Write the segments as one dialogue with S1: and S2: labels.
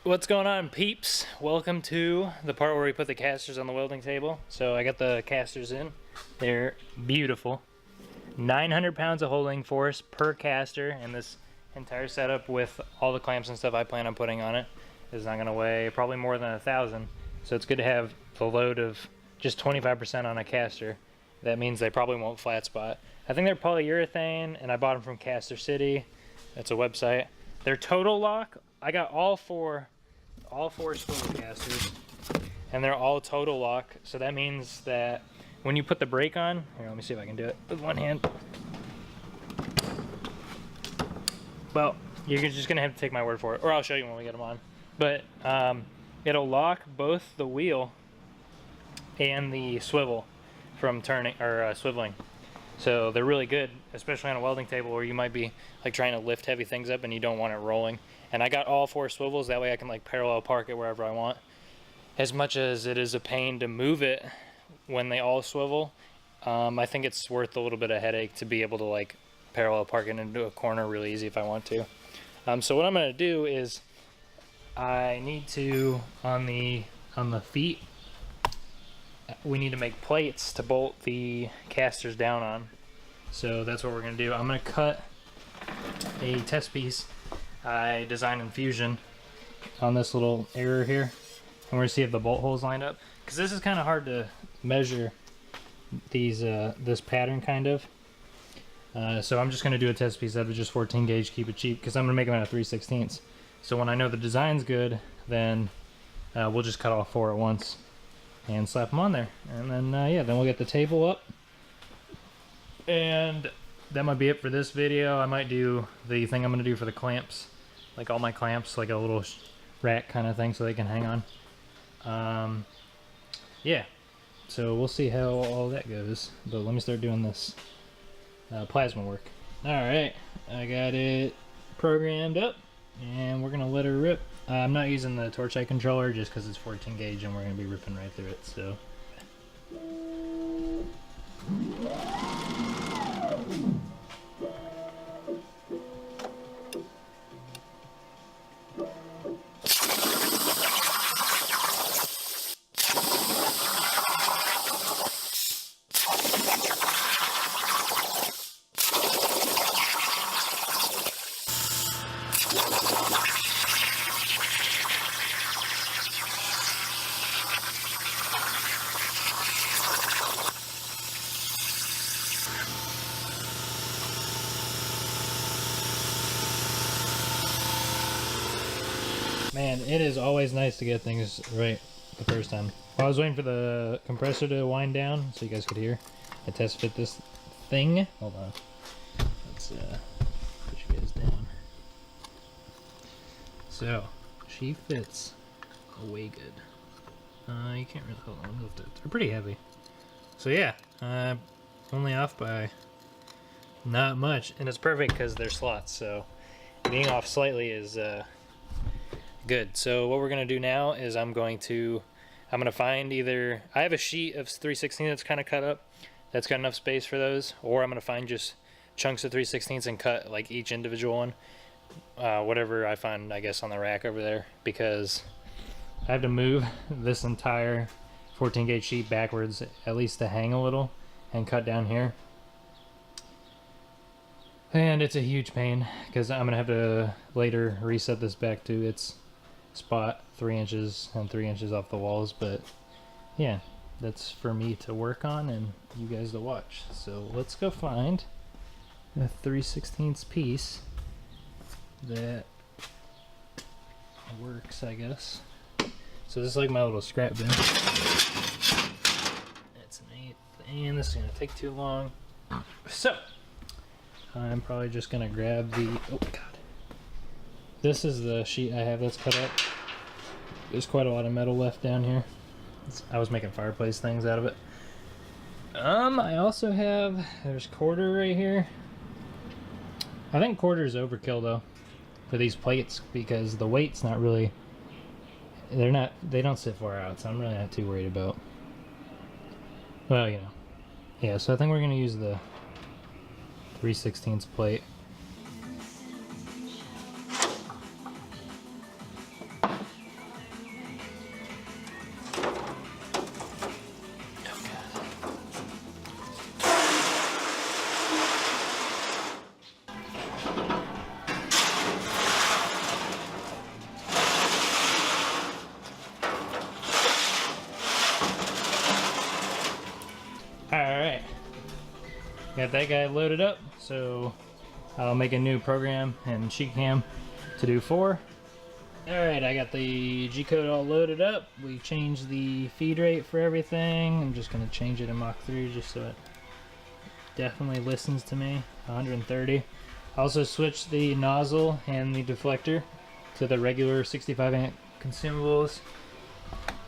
S1: What's going on, peeps? Welcome to the part where we put the casters on the welding table. So I got the casters in. They're beautiful. 900 pounds of holding force per caster, and this entire setup with all the clamps and stuff I plan on putting on it is not going to weigh probably more than 1,000. So it's good to have the load of just 25% on a caster. That means they probably won't flat spot. I think they're polyurethane, and I bought them from Caster City. That's a website. They're total lock. I got all four swivel casters, and they're all total lock. So that means that when you put the brake on, here, let me see if I can do it with one hand. Well, you're just gonna have to take my word for it, or I'll show you when we get them on. But it'll lock both the wheel and the swivel from turning or swiveling. So they're really good, especially on a welding table where you might be like trying to lift heavy things up and you don't want it rolling. And I got all four swivels, that way I can like parallel park it wherever I want. As much as it is a pain to move it when they all swivel, I think it's worth a little bit of headache to be able to like parallel park it into a corner really easy if I want to. So what I'm gonna do is I need to, on the feet, we need to make plates to bolt the casters down on. So that's what we're gonna do. I'm gonna cut a test piece I designed in Fusion on this little area here, and we're gonna see if the bolt holes lined up, because this is kind of hard to measure these this pattern kind of. So I'm just gonna do a test piece out of just 14 gauge, keep it cheap, because I'm gonna make them out of 3/16. So when I know the design's good, then we'll just cut all four at once and slap them on there, and then yeah, then we'll get the table up, and that might be it for this video. I might do the thing I'm gonna do for the clamps, like all my clamps, like a little rack kind of thing so they can hang on. Yeah, so we'll see how all that goes, but let me start doing this plasma work. All right, I got it programmed up and we're gonna let her rip. I'm not using the torch eye controller just because it's 14 gauge and we're gonna be ripping right through it. So man, it is always nice to get things right the first time. While I was waiting for the compressor to wind down so you guys could hear, I test fit this thing. Hold on. Let's put you guys down. So, she fits way good. You can't really, hold on, lift it. They're pretty heavy. So yeah, only off by not much. And it's perfect because they're slots, so being off slightly is good. So what we're gonna do now is I'm gonna find either, I have a sheet of 3/16 that's kind of cut up, that's got enough space for those, or I'm gonna find just chunks of 3/16 and cut like each individual one, whatever I find, I guess, on the rack over there, because I have to move this entire 14 gauge sheet backwards at least to hang a little and cut down here. And it's a huge pain because I'm gonna have to later reset this back to its spot 3 inches and 3 inches off the walls. But yeah, that's for me to work on and you guys to watch. So let's go find a 3/16 piece that works, I guess. So this is like my little scrap bin. That's an 1/8, and this is gonna take too long. So I'm probably just gonna grab the, oh god. This is the sheet I have that's cut up. There's quite a lot of metal left down here. I was making fireplace things out of it. I also have, there's quarter right here. I think quarter is overkill though for these plates because the weight's not really, they don't sit far out, so I'm really not too worried about. Well, you know. Yeah, so I think we're gonna use the 3/16 plate. got that guy loaded up, so I'll make a new program and sheet cam to do 4. Alright, I got the G-code all loaded up. We changed the feed rate for everything. I'm just going to change it in Mach 3 just so it definitely listens to me. 130. I also switched the nozzle and the deflector to the regular 65 amp consumables.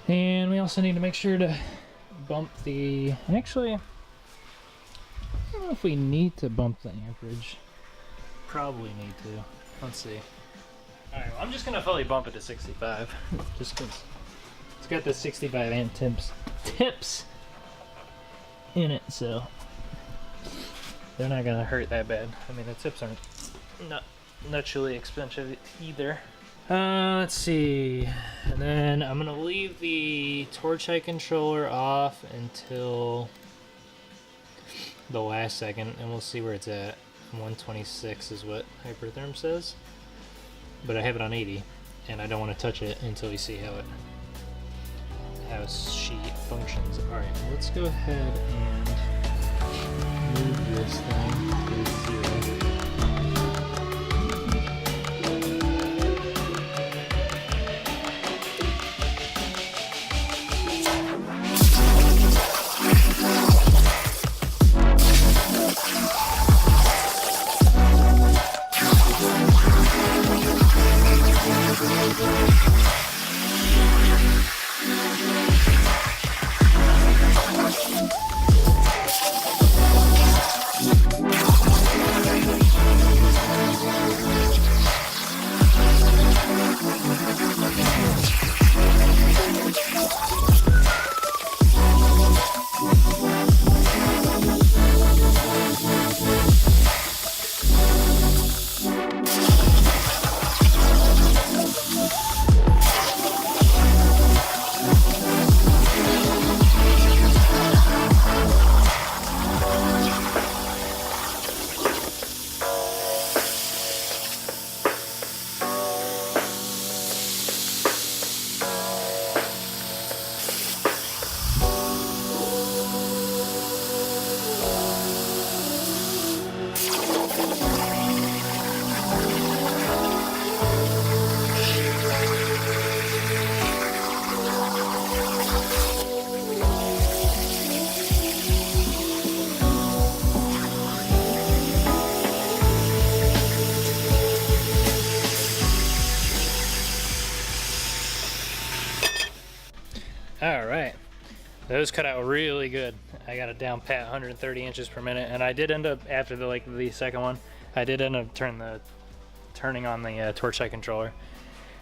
S1: And we also need to make sure to bump the... Actually, I don't know if we need to bump the amperage. Probably need to. Let's see. Alright, well, I'm just gonna fully bump it to 65. Just because it's got the 65 amp tips in it, so they're not gonna hurt that bad. I mean, the tips aren't naturally expensive either. Let's see. And then I'm gonna leave the torch height controller off until the last second, and we'll see where it's at. 126 is what Hypertherm says. But I have it on 80, and I don't want to touch it until we see how she functions. Alright, let's go ahead and move this thing to 0. Alright, those cut out really good. I got it down pat 130 inches per minute, and I did end up, after the second one, I did end up turning on the torch height controller.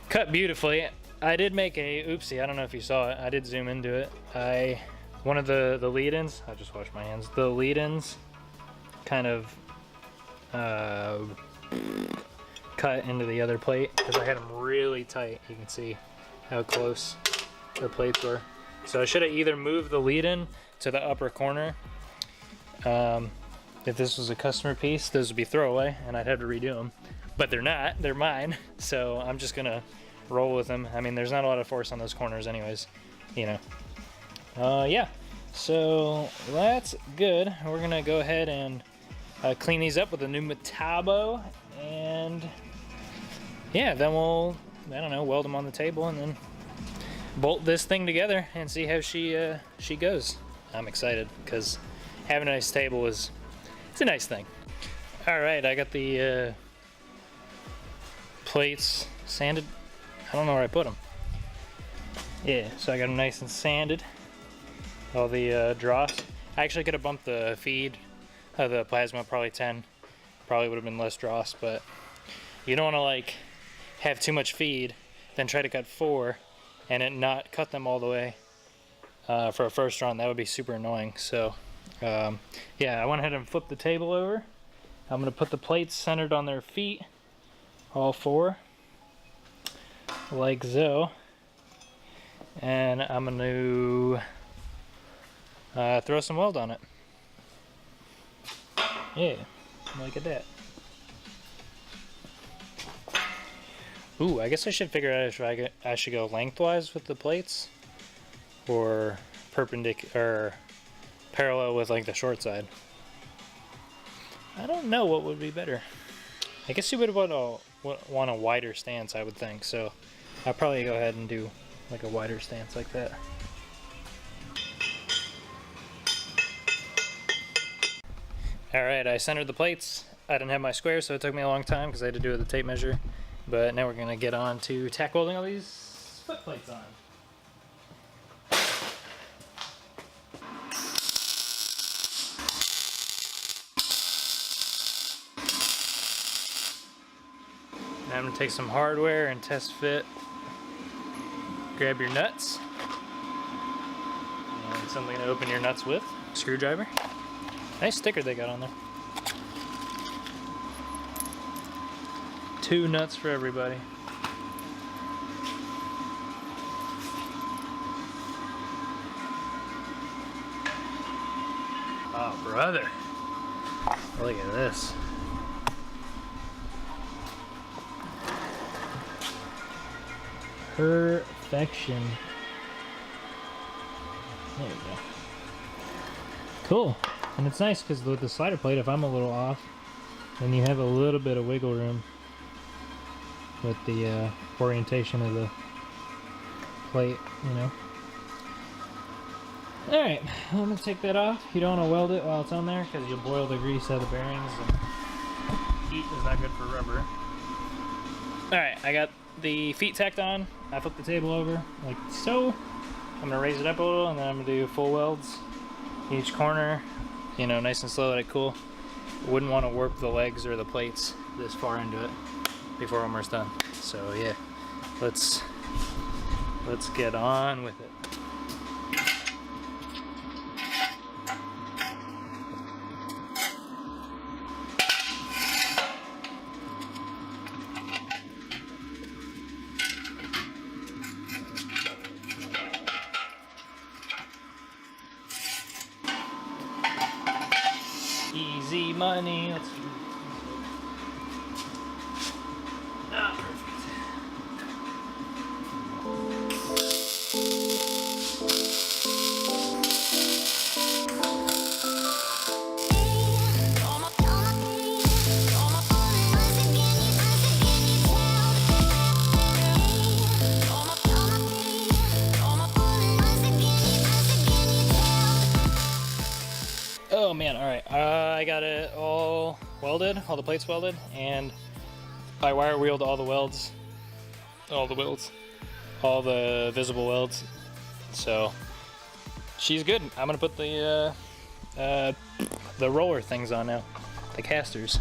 S1: Cut beautifully. I did make a oopsie, I don't know if you saw it, I did zoom into it. One of the lead-ins, I just washed my hands, the lead-ins kind of cut into the other plate because I had them really tight. You can see how close the plates were. So I should have either moved the lead-in to the upper corner. If this was a customer piece, those would be throwaway and I'd have to redo them. But they're not, they're mine. So I'm just gonna roll with them. I mean, there's not a lot of force on those corners anyways, you know. Yeah, so that's good. We're gonna go ahead and clean these up with a new Metabo, and yeah, then we'll, I don't know, weld them on the table and then bolt this thing together and see how she goes. I'm excited because having a nice table it's a nice thing. All right, I got the plates sanded. I don't know where I put them. Yeah, so I got them nice and sanded. All the dross. I actually could have bumped the feed of the plasma probably 10. Probably would have been less dross, but you don't want to like have too much feed, then try to cut 4 and it not cut them all the way for a first run. That would be super annoying. So yeah, I went ahead and flipped the table over. I'm gonna put the plates centered on their feet, all 4, like so. And I'm gonna throw some weld on it. Yeah, look at that. Ooh, I guess I should figure out if I should go lengthwise with the plates or perpendicular or parallel with like the short side. I don't know what would be better. I guess you would want a wider stance, I would think. So I'll probably go ahead and do like a wider stance like that. All right, I centered the plates. I didn't have my square, so it took me a long time because I had to do it with the tape measure. But now we're gonna get on to tack welding all these foot plates on. Now I'm gonna take some hardware and test fit. Grab your nuts. And something to open your nuts with. Screwdriver. Nice sticker they got on there. 2 nuts for everybody. Oh, brother. Look at this. Perfection. There we go. Cool. And it's nice because with the slider plate, if I'm a little off, then you have a little bit of wiggle room with the orientation of the plate, you know. Alright, I'm going to take that off. You don't want to weld it while it's on there because you'll boil the grease out of the bearings, and heat is not good for rubber. Alright, I got the feet tacked on. I flipped the table over like so. I'm going to raise it up a little, and then I'm going to do full welds each corner, you know, nice and slow, like cool. Wouldn't want to warp the legs or the plates this far into it before almost done. So yeah, let's get on with it. Easy money. Let's do Oh man, alright. I got it all welded, all the plates welded, and I wire wheeled all the welds, all the visible welds. So she's good. I'm gonna put the roller things on now, the casters.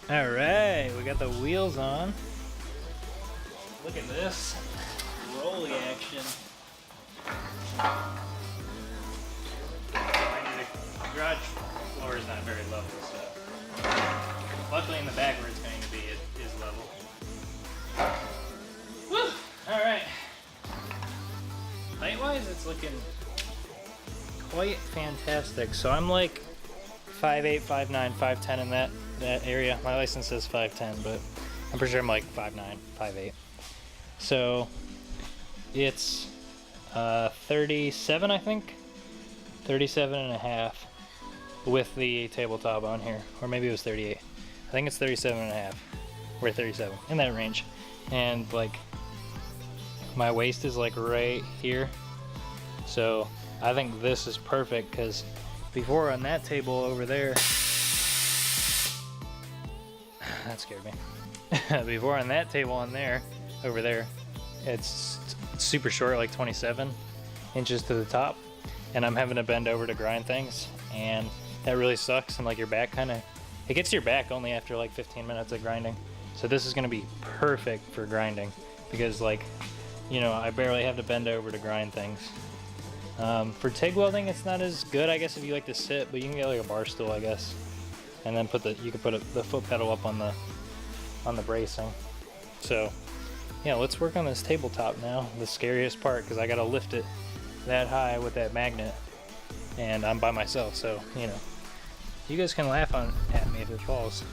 S1: Alright, we got the wheels on. Look at this rolly action. The garage floor is not very level, so luckily in the back where it's going to be, it is level. Woo! Alright. Height-wise, it's looking quite fantastic. So I'm like 5'8", 5'9", 5'10" in that area. My license says 5'10", but I'm pretty sure I'm like 5'9", 5'8". So it's 37, I think, 37 and a half with the tabletop on here, or maybe it was 38. I think it's 37 and a half, or 37, in that range. And like my waist is like right here, so I think this is perfect because before on that table over there, that scared me. Before on that table on there, over there, it's super short, like 27 inches to the top, and I'm having to bend over to grind things, and that really sucks. And like your back it gets your back only after like 15 minutes of grinding. So this is gonna be perfect for grinding because, like, you know, I barely have to bend over to grind things. For TIG welding, it's not as good, I guess, if you like to sit, but you can get like a bar stool, I guess, and then you can put the foot pedal up on the bracing. So yeah, let's work on this tabletop now. The scariest part, because I gotta lift it that high with that magnet, and I'm by myself, so you know, You guys can laugh at me if it falls.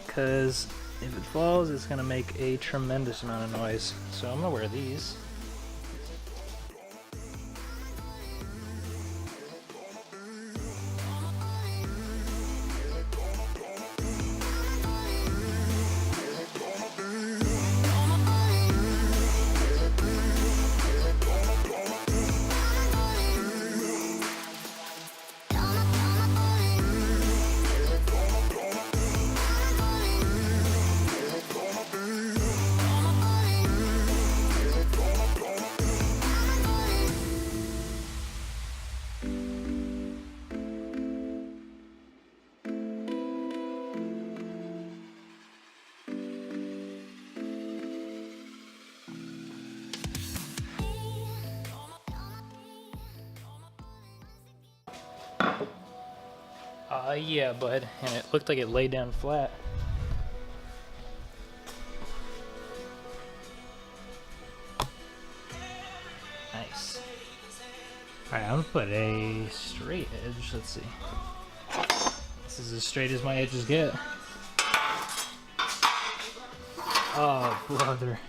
S1: Because if it falls, it's going to make a tremendous amount of noise. So I'm going to wear these. Yeah, bud, and it looked like it laid down flat. Nice. Alright, I'm gonna put a straight edge. Let's see. This is as straight as my edges get. Oh, brother.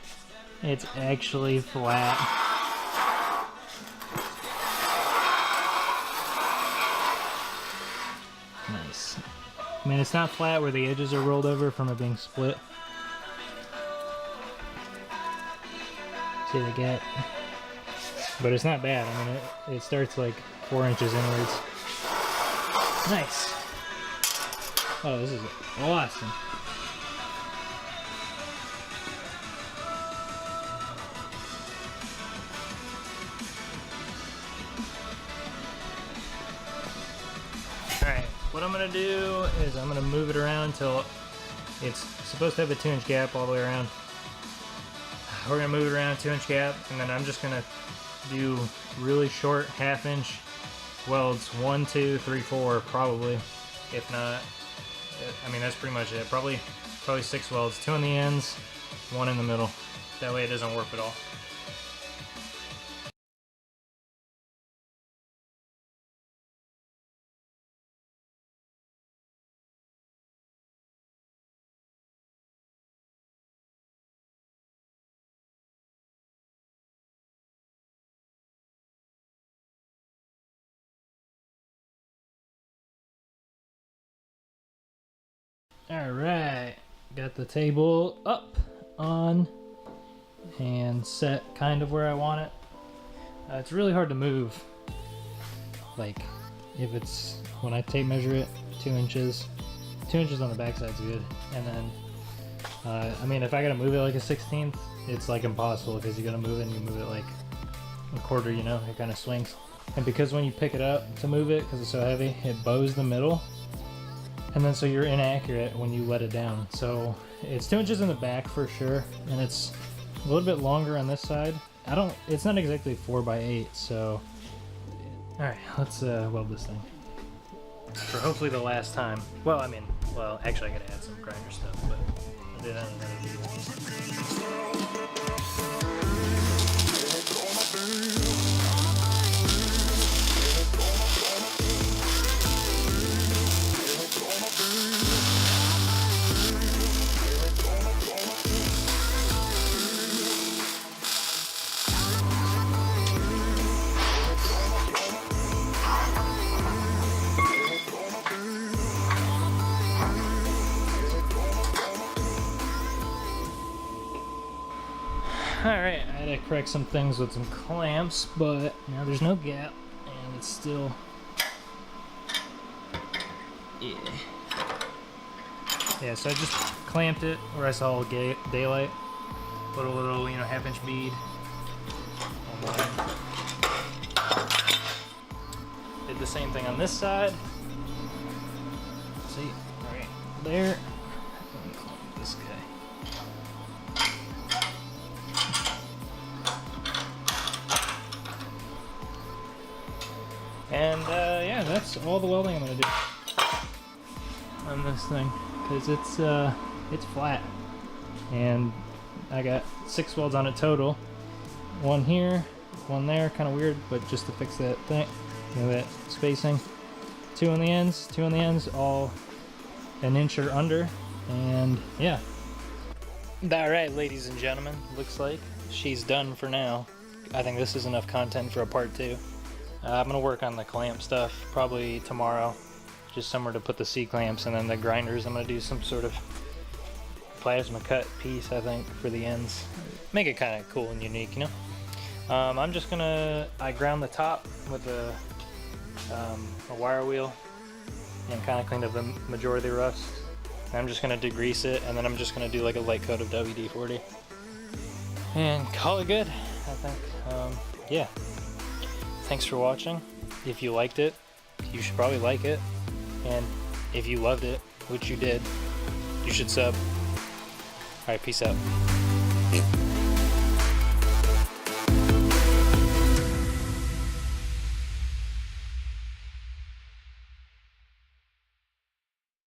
S1: It's actually flat. Nice. I mean, it's not flat where the edges are rolled over from it being split. See the gap? But it's not bad. I mean, it starts like 4 inches inwards. Nice. Oh, this is awesome. Alright, what I'm going to do is I'm going to move it around until it's supposed to have a 2-inch gap all the way around. We're going to move it around 2-inch gap, and then I'm just going to do really short 1/2-inch welds. 1, 2, 3, 4 probably. If not, I mean, that's pretty much it. Probably 6 welds. 2 on the ends, 1 in the middle. That way it doesn't warp at all. Alright, got the table up, on, and set kind of where I want it. It's really hard to move. Like, if it's, when I tape measure it, 2 inches. 2 inches on the backside's good. And then, I mean, if I gotta move it like a 1/16, it's like impossible because you gotta move it and you move it like a quarter, you know, it kind of swings. And because when you pick it up to move it, because it's so heavy, it bows the middle. And then so you're inaccurate when you let it down. So it's 2 inches in the back for sure, and it's a little bit longer on this side. It's not exactly 4x8, so. All right, let's weld this thing. For hopefully the last time. Well, I mean, actually I gotta add some grinder stuff, but I'll do that in another video. Alright, I had to correct some things with some clamps, but now there's no gap, and it's still, yeah, so I just clamped it where I saw daylight, put a little, you know, 1/2-inch bead on there. Did the same thing on this side. See, right there. Let me clamp this guy. And yeah, that's all the welding I'm gonna do on this thing, because it's flat, and I got 6 welds on it total. 1 here, 1 there, kind of weird, but just to fix that thing, you know, that spacing. two on the ends, all an inch or under, and yeah. All right, ladies and gentlemen, looks like she's done for now. I think this is enough content for a part 2. I'm gonna work on the clamp stuff probably tomorrow, just somewhere to put the C-clamps, and then the grinders I'm gonna do some sort of plasma cut piece, I think, for the ends. Make it kind of cool and unique, you know? I'm just gonna, I ground the top with a wire wheel and kind of cleaned up the majority of the rust. And I'm just gonna degrease it, and then I'm just gonna do like a light coat of WD-40 and call it good, I think. Yeah. Thanks for watching. If you liked it, you should probably like it. And if you loved it, which you did, you should sub. Alright, peace out.